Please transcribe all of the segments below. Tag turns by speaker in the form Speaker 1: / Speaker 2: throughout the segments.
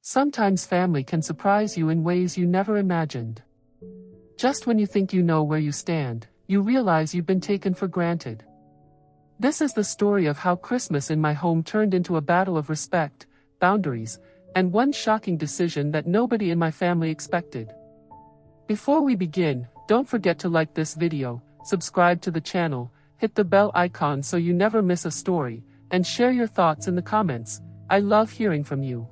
Speaker 1: Sometimes family can surprise you in ways you never imagined. Just when you think you know where you stand, you realize you've been taken for granted. This is the story of how Christmas in my home turned into a battle of respect, boundaries, and one shocking decision that nobody in my family expected. Before we begin, don't forget to like this video, subscribe to the channel, hit the bell icon so you never miss a story, and share your thoughts in the comments. I love hearing from you.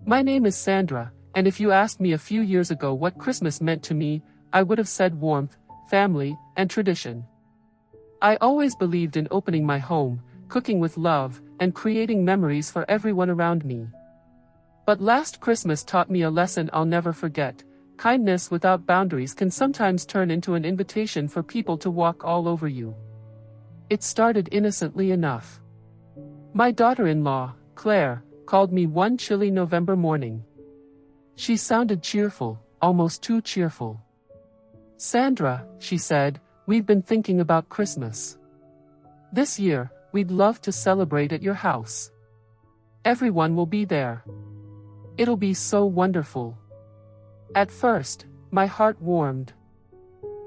Speaker 1: My name is Sandra, and if you asked me a few years ago what Christmas meant to me, I would have said warmth, family, and tradition. I always believed in opening my home, cooking with love, and creating memories for everyone around me. But last Christmas taught me a lesson I'll never forget. Kindness without boundaries can sometimes turn into an invitation for people to walk all over you. It started innocently enough. My daughter-in-law, Claire, called me one chilly November morning. She sounded cheerful, almost too cheerful. "Sandra," she said, "we've been thinking about Christmas. This year, we'd love to celebrate at your house. Everyone will be there. It'll be so wonderful." At first, my heart warmed.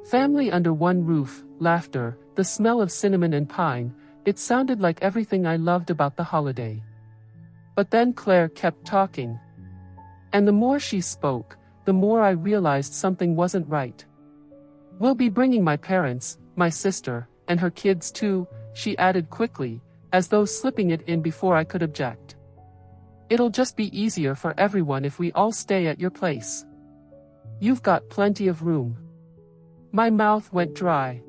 Speaker 1: Family under one roof, laughter, the smell of cinnamon and pine, it sounded like everything I loved about the holiday. But then Claire kept talking. And the more she spoke, the more I realized something wasn't right. "We'll be bringing my parents, my sister, and her kids too," she added quickly, as though slipping it in before I could object. "It'll just be easier for everyone if we all stay at your place. You've got plenty of room." My mouth went dry.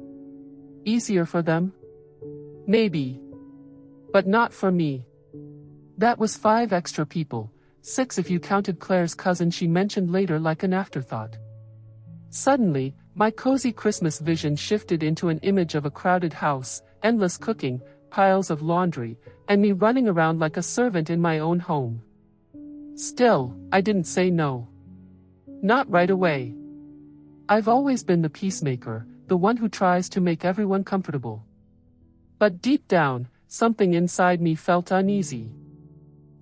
Speaker 1: Easier for them? Maybe. But not for me. That was 5 extra people, 6 if you counted Claire's cousin she mentioned later like an afterthought. Suddenly, my cozy Christmas vision shifted into an image of a crowded house, endless cooking, piles of laundry, and me running around like a servant in my own home. Still, I didn't say no. Not right away. I've always been the peacemaker, the one who tries to make everyone comfortable. But deep down, something inside me felt uneasy.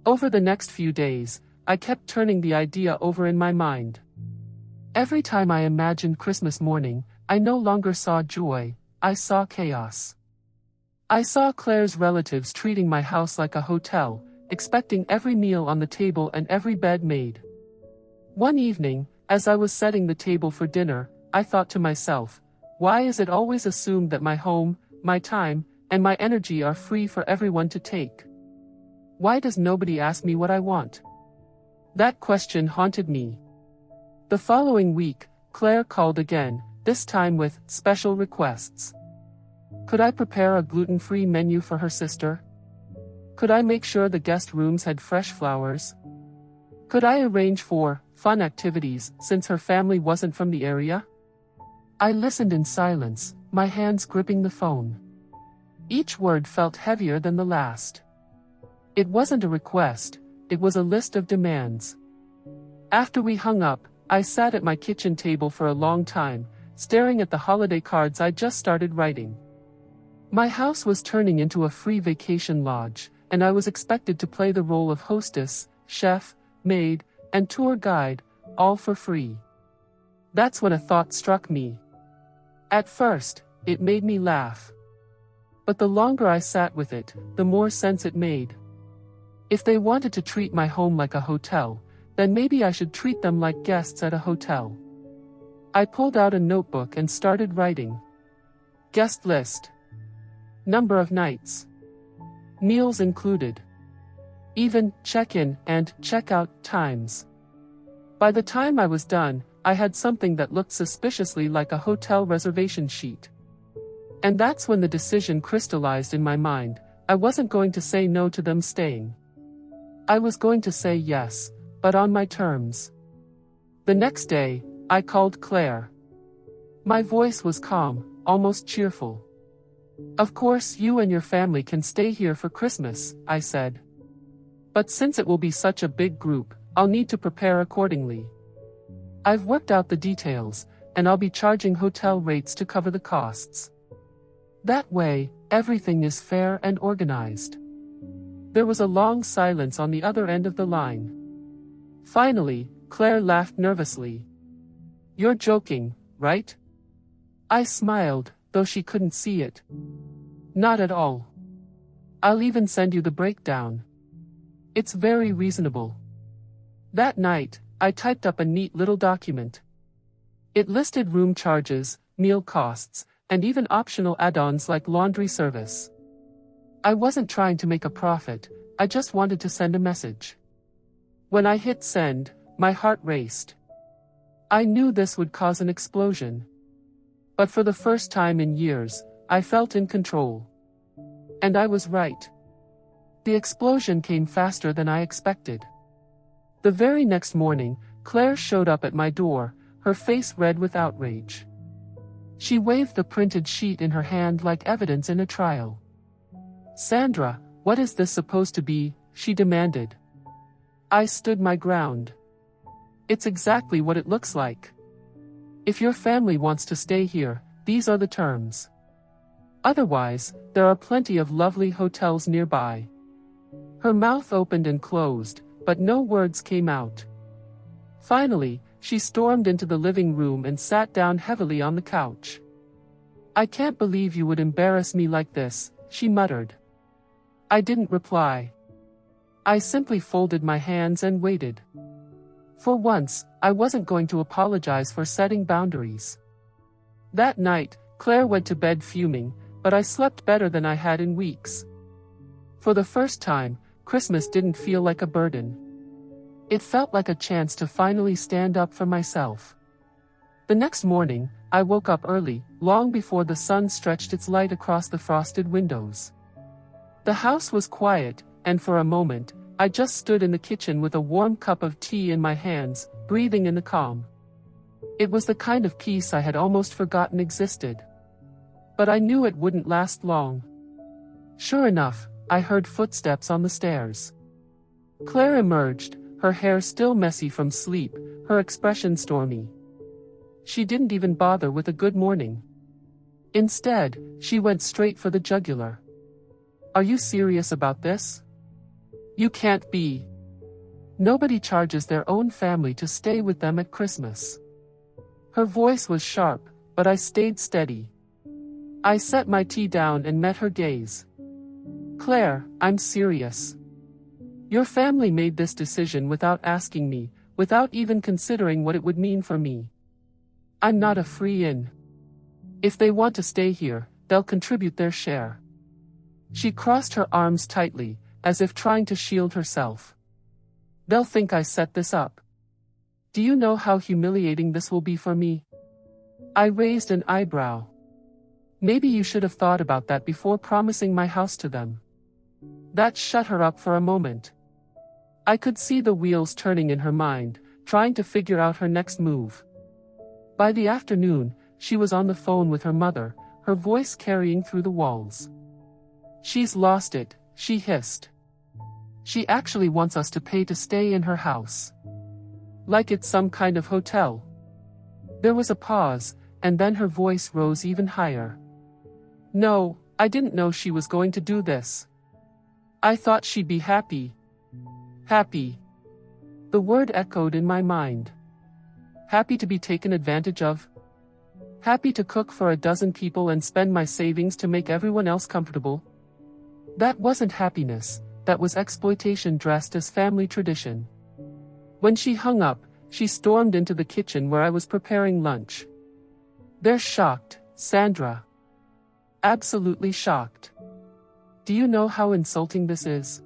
Speaker 1: Over the next few days, I kept turning the idea over in my mind. Every time I imagined Christmas morning, I no longer saw joy, I saw chaos. I saw Claire's relatives treating my house like a hotel, expecting every meal on the table and every bed made. One evening, as I was setting the table for dinner, I thought to myself, why is it always assumed that my home, my time, and my energy are free for everyone to take? Why does nobody ask me what I want? That question haunted me. The following week, Claire called again, this time with special requests. Could I prepare a gluten-free menu for her sister? Could I make sure the guest rooms had fresh flowers? Could I arrange for fun activities since her family wasn't from the area? I listened in silence, my hands gripping the phone. Each word felt heavier than the last. It wasn't a request, it was a list of demands. After we hung up, I sat at my kitchen table for a long time, staring at the holiday cards I just started writing. My house was turning into a free vacation lodge, and I was expected to play the role of hostess, chef, maid, and tour guide, all for free. That's when a thought struck me. At first, it made me laugh. But the longer I sat with it, the more sense it made. If they wanted to treat my home like a hotel, then maybe I should treat them like guests at a hotel. I pulled out a notebook and started writing. Guest list. Number of nights. Meals included. Even check-in and check-out times. By the time I was done, I had something that looked suspiciously like a hotel reservation sheet. And that's when the decision crystallized in my mind. I wasn't going to say no to them staying. I was going to say yes, but on my terms. The next day, I called Claire. My voice was calm, almost cheerful. "Of course you and your family can stay here for Christmas," I said. "But since it will be such a big group, I'll need to prepare accordingly. I've worked out the details, and I'll be charging hotel rates to cover the costs. That way, everything is fair and organized." There was a long silence on the other end of the line. Finally, Claire laughed nervously. "You're joking, right?" I smiled, though she couldn't see it. "Not at all. I'll even send you the breakdown. It's very reasonable." That night, I typed up a neat little document. It listed room charges, meal costs, and even optional add-ons like laundry service. I wasn't trying to make a profit, I just wanted to send a message. When I hit send, my heart raced. I knew this would cause an explosion. But for the first time in years, I felt in control. And I was right. The explosion came faster than I expected. The very next morning, Claire showed up at my door, her face red with outrage. She waved the printed sheet in her hand like evidence in a trial. "Sandra, what is this supposed to be?" she demanded. I stood my ground. "It's exactly what it looks like. If your family wants to stay here, these are the terms. Otherwise, there are plenty of lovely hotels nearby." Her mouth opened and closed, but no words came out. Finally, she stormed into the living room and sat down heavily on the couch. "I can't believe you would embarrass me like this," she muttered. I didn't reply. I simply folded my hands and waited. For once, I wasn't going to apologize for setting boundaries. That night, Claire went to bed fuming, but I slept better than I had in weeks. For the first time, Christmas didn't feel like a burden. It felt like a chance to finally stand up for myself. The next morning, I woke up early, long before the sun stretched its light across the frosted windows. The house was quiet, and for a moment, I just stood in the kitchen with a warm cup of tea in my hands, breathing in the calm. It was the kind of peace I had almost forgotten existed. But I knew it wouldn't last long. Sure enough, I heard footsteps on the stairs. Claire emerged, her hair still messy from sleep, her expression stormy. She didn't even bother with a good morning. Instead, she went straight for the jugular. "Are you serious about this? You can't be. Nobody charges their own family to stay with them at Christmas." Her voice was sharp, but I stayed steady. I set my tea down and met her gaze. "Claire, I'm serious. Your family made this decision without asking me, without even considering what it would mean for me. I'm not a free-in. If they want to stay here, they'll contribute their share." She crossed her arms tightly, as if trying to shield herself. "They'll think I set this up. Do you know how humiliating this will be for me?" I raised an eyebrow. "Maybe you should have thought about that before promising my house to them." That shut her up for a moment. I could see the wheels turning in her mind, trying to figure out her next move. By the afternoon, she was on the phone with her mother, her voice carrying through the walls. "She's lost it," she hissed. "She actually wants us to pay to stay in her house. Like it's some kind of hotel." There was a pause, and then her voice rose even higher. "No, I didn't know she was going to do this. I thought she'd be happy." Happy. The word echoed in my mind. Happy to be taken advantage of? Happy to cook for a dozen people and spend my savings to make everyone else comfortable? That wasn't happiness, that was exploitation dressed as family tradition. When she hung up, she stormed into the kitchen where I was preparing lunch. "They're shocked, Sandra. Absolutely shocked. Do you know how insulting this is?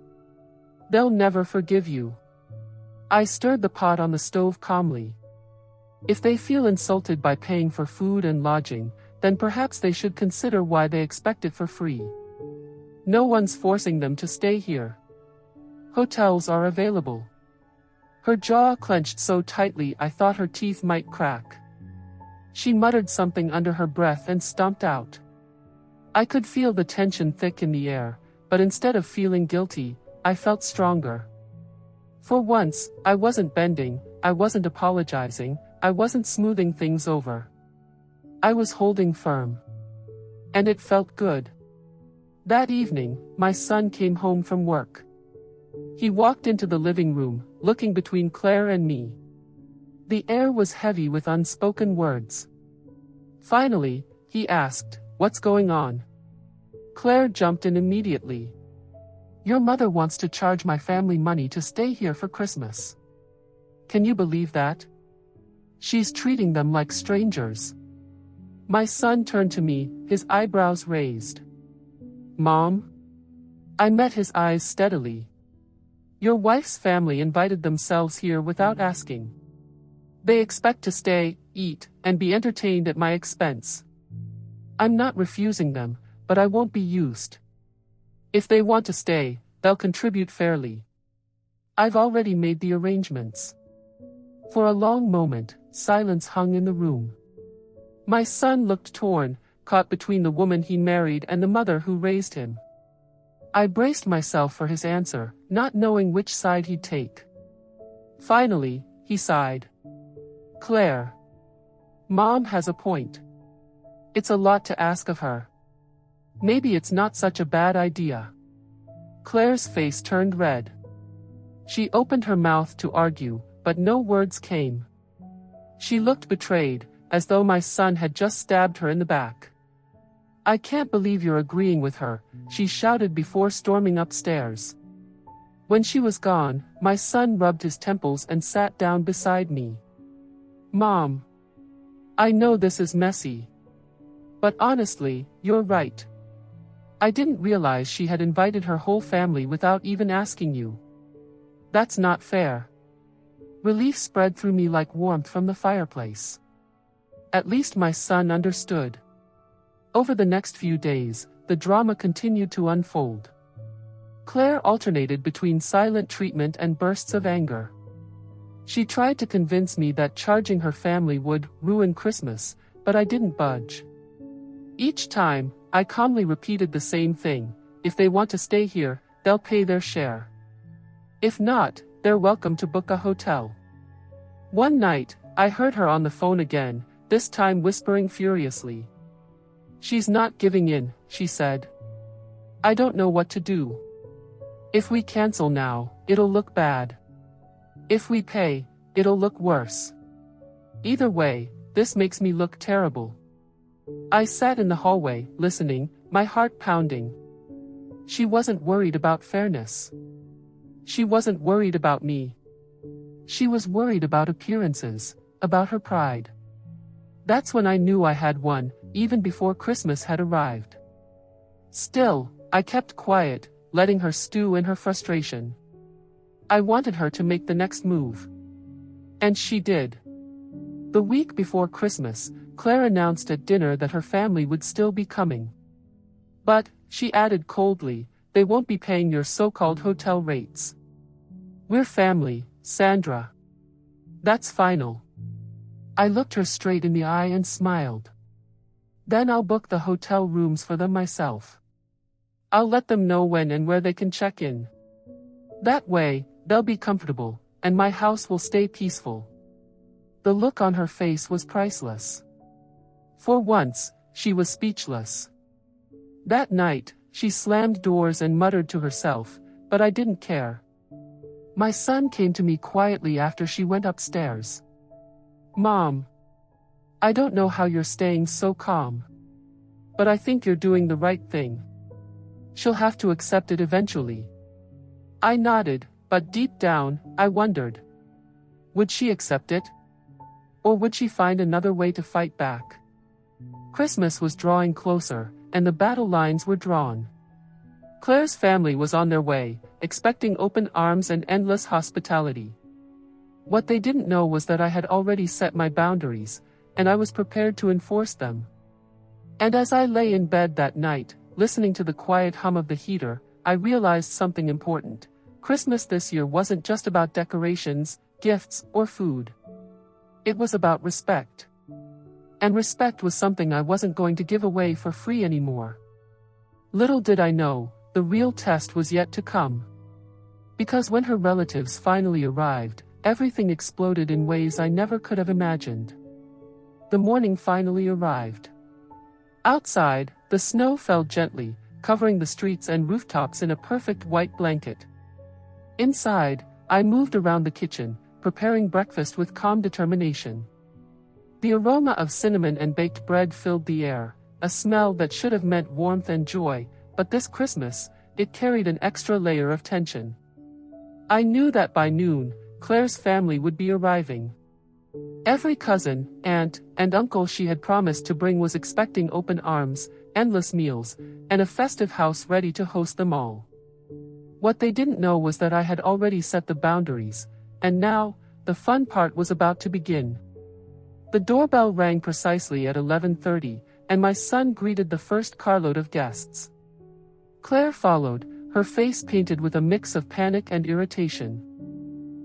Speaker 1: They'll never forgive you." I stirred the pot on the stove calmly. If they feel insulted by paying for food and lodging, then perhaps they should consider why they expect it for free. No one's forcing them to stay here. Hotels are available. Her jaw clenched so tightly I thought her teeth might crack. She muttered something under her breath and stomped out. I could feel the tension thick in the air, but instead of feeling guilty, I felt stronger. For once, I wasn't bending, I wasn't apologizing, I wasn't smoothing things over. I was holding firm. And it felt good. That evening, my son came home from work. He walked into the living room, looking between Claire and me. The air was heavy with unspoken words. Finally, he asked, "What's going on?" Claire jumped in immediately. "Your mother wants to charge my family money to stay here for Christmas. Can you believe that? She's treating them like strangers." My son turned to me, his eyebrows raised. "Mom?" I met his eyes steadily. "Your wife's family invited themselves here without asking. They expect to stay, eat, and be entertained at my expense. I'm not refusing them, but I won't be used. If they want to stay, they'll contribute fairly. I've already made the arrangements." For a long moment, silence hung in the room. My son looked torn, caught between the woman he married and the mother who raised him. I braced myself for his answer, not knowing which side he'd take. Finally, he sighed. "Claire. Mom has a point. It's a lot to ask of her. Maybe it's not such a bad idea." Claire's face turned red. She opened her mouth to argue, but no words came. She looked betrayed, as though my son had just stabbed her in the back. "I can't believe you're agreeing with her," she shouted before storming upstairs. When she was gone, my son rubbed his temples and sat down beside me. "Mom. I know this is messy. But honestly, you're right. I didn't realize she had invited her whole family without even asking you. That's not fair." Relief spread through me like warmth from the fireplace. At least my son understood. Over the next few days, the drama continued to unfold. Claire alternated between silent treatment and bursts of anger. She tried to convince me that charging her family would ruin Christmas, but I didn't budge. Each time, I calmly repeated the same thing: if they want to stay here, they'll pay their share. If not, they're welcome to book a hotel. One night, I heard her on the phone again, this time whispering furiously. "She's not giving in," she said. "I don't know what to do. If we cancel now, it'll look bad. If we pay, it'll look worse. Either way, this makes me look terrible." I sat in the hallway, listening, my heart pounding. She wasn't worried about fairness. She wasn't worried about me. She was worried about appearances, about her pride. That's when I knew I had won, even before Christmas had arrived. Still, I kept quiet, letting her stew in her frustration. I wanted her to make the next move. And she did. The week before Christmas, Claire announced at dinner that her family would still be coming. But, she added coldly, "They won't be paying your so-called hotel rates. We're family, Sandra. That's final." I looked her straight in the eye and smiled. "Then I'll book the hotel rooms for them myself. I'll let them know when and where they can check in. That way, they'll be comfortable, and my house will stay peaceful." The look on her face was priceless. For once, she was speechless. That night, she slammed doors and muttered to herself, but I didn't care. My son came to me quietly after she went upstairs. "Mom. I don't know how you're staying so calm. But I think you're doing the right thing. She'll have to accept it eventually." I nodded, but deep down, I wondered. Would she accept it? Or would she find another way to fight back? Christmas was drawing closer, and the battle lines were drawn. Claire's family was on their way, expecting open arms and endless hospitality. What they didn't know was that I had already set my boundaries, and I was prepared to enforce them. And as I lay in bed that night, listening to the quiet hum of the heater, I realized something important. Christmas this year wasn't just about decorations, gifts, or food. It was about respect. And respect was something I wasn't going to give away for free anymore. Little did I know, the real test was yet to come. Because when her relatives finally arrived, everything exploded in ways I never could have imagined. The morning finally arrived. Outside, the snow fell gently, covering the streets and rooftops in a perfect white blanket. Inside, I moved around the kitchen, preparing breakfast with calm determination. The aroma of cinnamon and baked bread filled the air, a smell that should have meant warmth and joy, but this Christmas, it carried an extra layer of tension. I knew that by noon, Claire's family would be arriving. Every cousin, aunt, and uncle she had promised to bring was expecting open arms, endless meals, and a festive house ready to host them all. What they didn't know was that I had already set the boundaries, and now, the fun part was about to begin. The doorbell rang precisely at 11:30, and my son greeted the first carload of guests. Claire followed, her face painted with a mix of panic and irritation.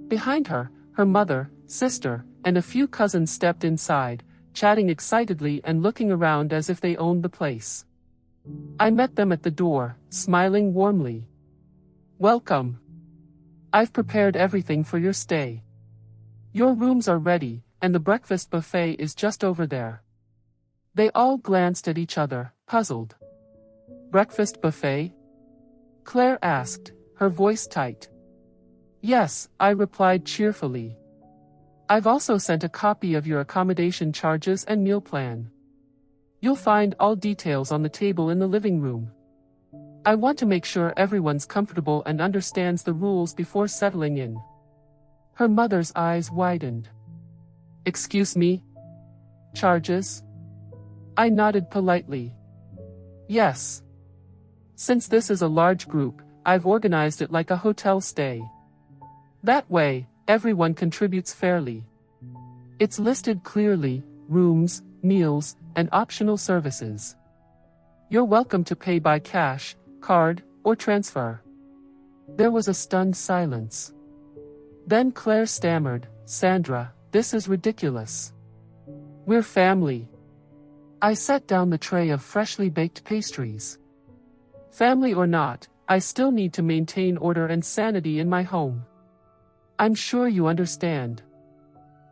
Speaker 1: Behind her, her mother, sister, and a few cousins stepped inside, chatting excitedly and looking around as if they owned the place. I met them at the door, smiling warmly. "Welcome. I've prepared everything for your stay. Your rooms are ready, and the breakfast buffet is just over there." They all glanced at each other, puzzled. "Breakfast buffet?" Claire asked, her voice tight. "Yes," I replied cheerfully. "I've also sent a copy of your accommodation charges and meal plan. You'll find all details on the table in the living room. I want to make sure everyone's comfortable and understands the rules before settling in." Her mother's eyes widened. "Excuse me? Charges?" I nodded politely. "Yes. Since this is a large group, I've organized it like a hotel stay. That way, everyone contributes fairly. It's listed clearly: rooms, meals, and optional services. You're welcome to pay by cash, card, or transfer." There was a stunned silence. Then Claire stammered, "Sandra, this is ridiculous. We're family." I set down the tray of freshly baked pastries. "Family or not, I still need to maintain order and sanity in my home. I'm sure you understand.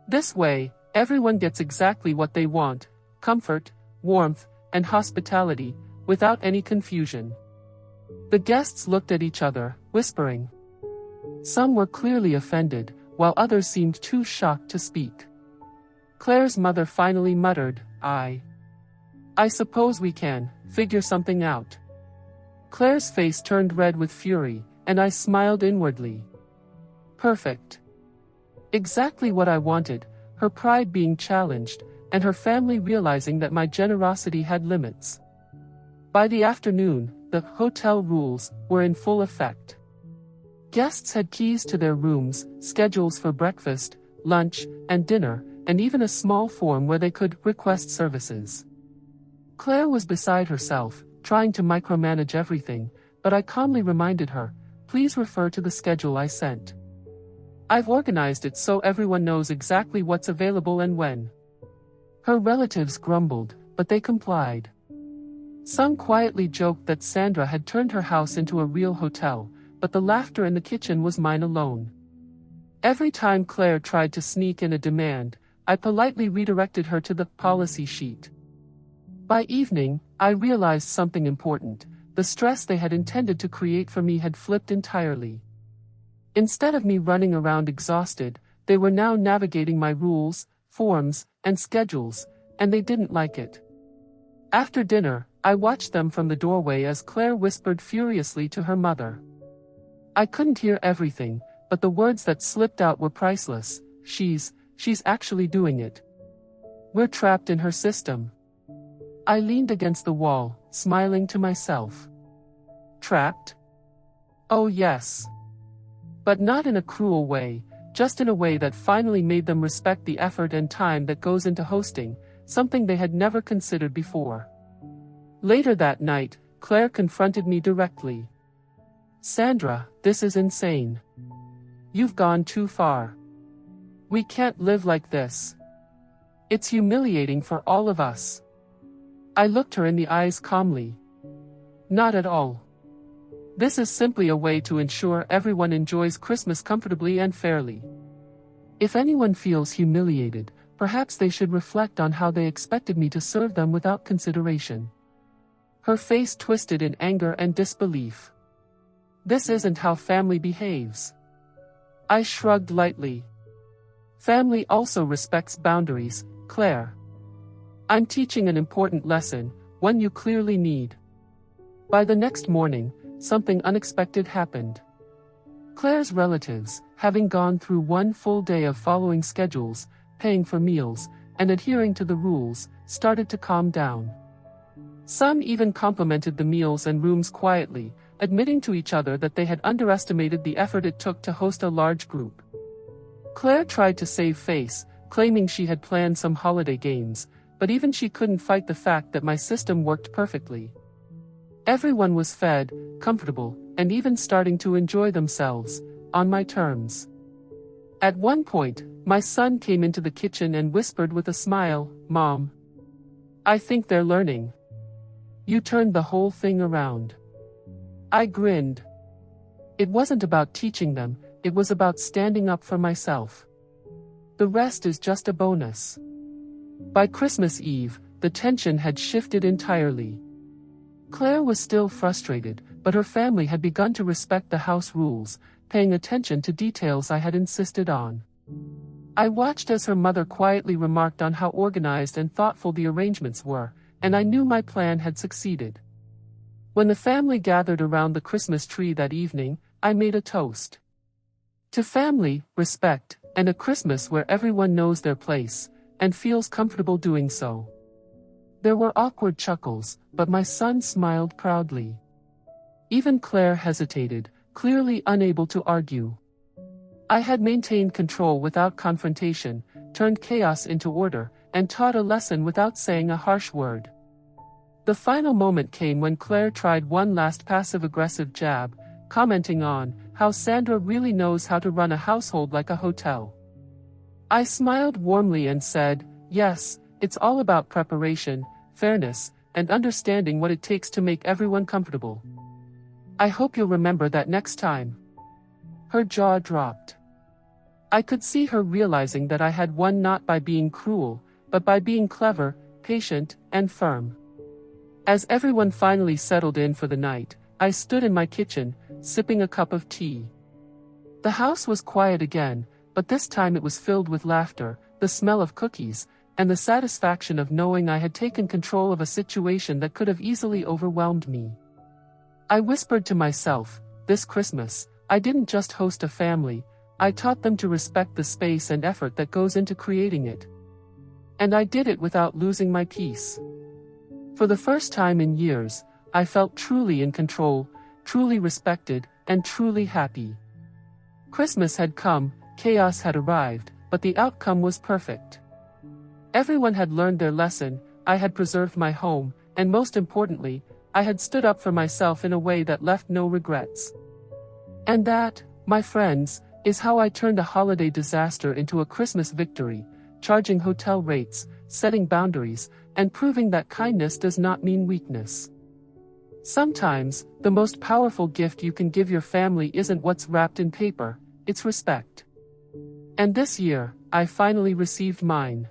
Speaker 1: This way, everyone gets exactly what they want: comfort, warmth, and hospitality, without any confusion." The guests looked at each other, whispering. Some were clearly offended, while others seemed too shocked to speak. Claire's mother finally muttered, I suppose we can figure something out." Claire's face turned red with fury, and I smiled inwardly. Perfect. Exactly what I wanted, her pride being challenged, and her family realizing that my generosity had limits. By the afternoon, the hotel rules were in full effect. Guests had keys to their rooms, schedules for breakfast, lunch, and dinner, and even a small form where they could request services. Claire was beside herself, trying to micromanage everything, but I calmly reminded her, "Please refer to the schedule I sent. I've organized it so everyone knows exactly what's available and when." Her relatives grumbled, but they complied. Some quietly joked that Sandra had turned her house into a real hotel, but the laughter in the kitchen was mine alone. Every time Claire tried to sneak in a demand, I politely redirected her to the policy sheet. By evening, I realized something important: the stress they had intended to create for me had flipped entirely. Instead of me running around exhausted, they were now navigating my rules, forms, and schedules, and they didn't like it. After dinner, I watched them from the doorway as Claire whispered furiously to her mother. I couldn't hear everything, but the words that slipped out were priceless. She's actually doing it. We're trapped in her system." I leaned against the wall, smiling to myself. Trapped? Oh yes. But not in a cruel way, just in a way that finally made them respect the effort and time that goes into hosting, something they had never considered before. Later that night, Claire confronted me directly. "Sandra, this is insane. You've gone too far. We can't live like this. It's humiliating for all of us." I looked her in the eyes calmly. "Not at all. This is simply a way to ensure everyone enjoys Christmas comfortably and fairly. If anyone feels humiliated, perhaps they should reflect on how they expected me to serve them without consideration." Her face twisted in anger and disbelief. "This isn't how family behaves. I shrugged lightly. Family also respects boundaries, Claire. I'm teaching an important lesson, one you clearly need. By the next morning, something unexpected happened. Claire's relatives, having gone through one full day of following schedules, paying for meals, and adhering to the rules, started to calm down. Some even complimented the meals and rooms quietly, admitting to each other that they had underestimated the effort it took to host a large group. Claire tried to save face, claiming she had planned some holiday games, but even she couldn't fight the fact that my system worked perfectly. Everyone was fed, comfortable, and even starting to enjoy themselves, on my terms. At one point, my son came into the kitchen and whispered with a smile, "Mom, I think they're learning. You turned the whole thing around." I grinned. It wasn't about teaching them, it was about standing up for myself. The rest is just a bonus. By Christmas Eve, the tension had shifted entirely. Claire was still frustrated, but her family had begun to respect the house rules, paying attention to details I had insisted on. I watched as her mother quietly remarked on how organized and thoughtful the arrangements were, and I knew my plan had succeeded. When the family gathered around the Christmas tree that evening, I made a toast. To family, respect, and a Christmas where everyone knows their place, and feels comfortable doing so. There were awkward chuckles, but my son smiled proudly. Even Claire hesitated, clearly unable to argue. I had maintained control without confrontation, turned chaos into order, and taught a lesson without saying a harsh word. The final moment came when Claire tried one last passive-aggressive jab, commenting on how Sandra really knows how to run a household like a hotel. I smiled warmly and said, "Yes, it's all about preparation, fairness, and understanding what it takes to make everyone comfortable. I hope you'll remember that next time." Her jaw dropped. I could see her realizing that I had won not by being cruel, but by being clever, patient, and firm. As everyone finally settled in for the night, I stood in my kitchen, sipping a cup of tea. The house was quiet again, but this time it was filled with laughter, the smell of cookies, and the satisfaction of knowing I had taken control of a situation that could have easily overwhelmed me. I whispered to myself, this Christmas, I didn't just host a family, I taught them to respect the space and effort that goes into creating it. And I did it without losing my peace. For the first time in years, I felt truly in control, truly respected, and truly happy. Christmas had come, chaos had arrived, but the outcome was perfect. Everyone had learned their lesson, I had preserved my home, and most importantly, I had stood up for myself in a way that left no regrets. And that, my friends, is how I turned a holiday disaster into a Christmas victory, charging hotel rates, setting boundaries, and proving that kindness does not mean weakness. Sometimes, the most powerful gift you can give your family isn't what's wrapped in paper, it's respect. And this year, I finally received mine.